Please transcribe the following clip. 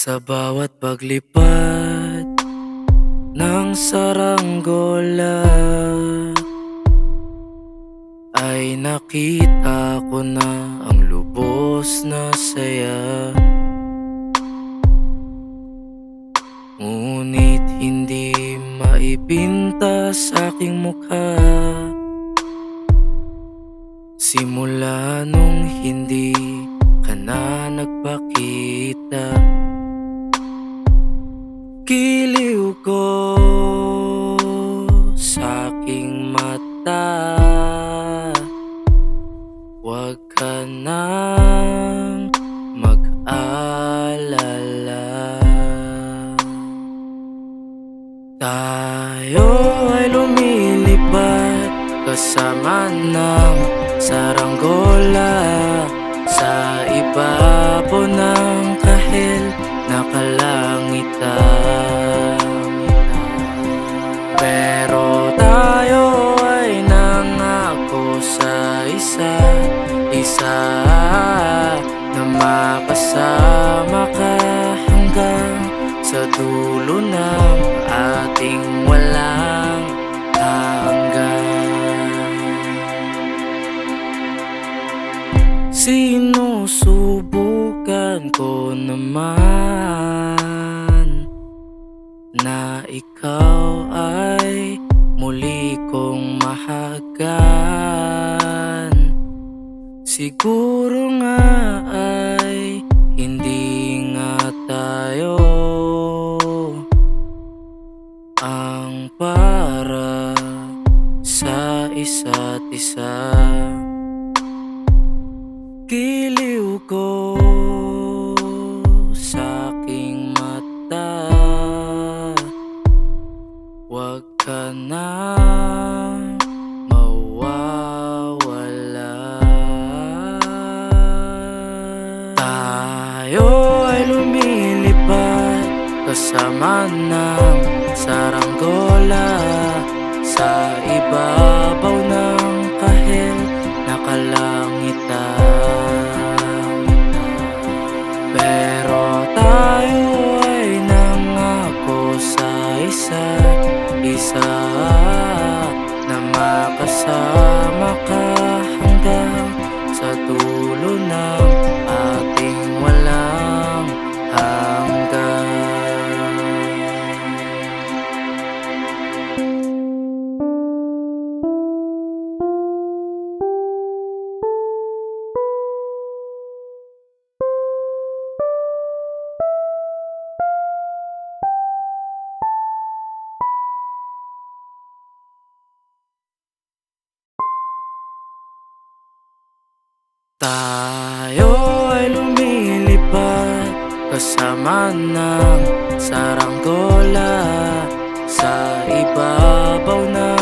Sa bawat paglipad ng saranggola ay nakita ko na ang lubos na saya. Ngunit hindi maipinta sa aking mukha simula nung hindi ka na nagpakita. Giliw ko sa aking mata, huwag ka nang mag-alala. Tayo ay lumilipad kasama ng saranggola sa ibabaw ng kahel na kalangitan. Pero tayo ay nangako sa isa't isa na makasama ka hanggang sa dulo ng ating walang hanggan. Sinusubukan ko naman na ikaw ay muli kong mahagan. Siguro nga ay hindi nga tayo ang para sa isa't isa. Giliw ko sa aking mata, huwag ka nang mawawala. Tayo ay lumilipad kasama ng saranggola sa ibabaw ng kahel na kalangitan. Pero tayo ay nangako sa isa't isa na makasama ka hanggang sa dulo ng ating walang hanggan. Tayo ay lumilipad kasama ng saranggola sa ibabaw ng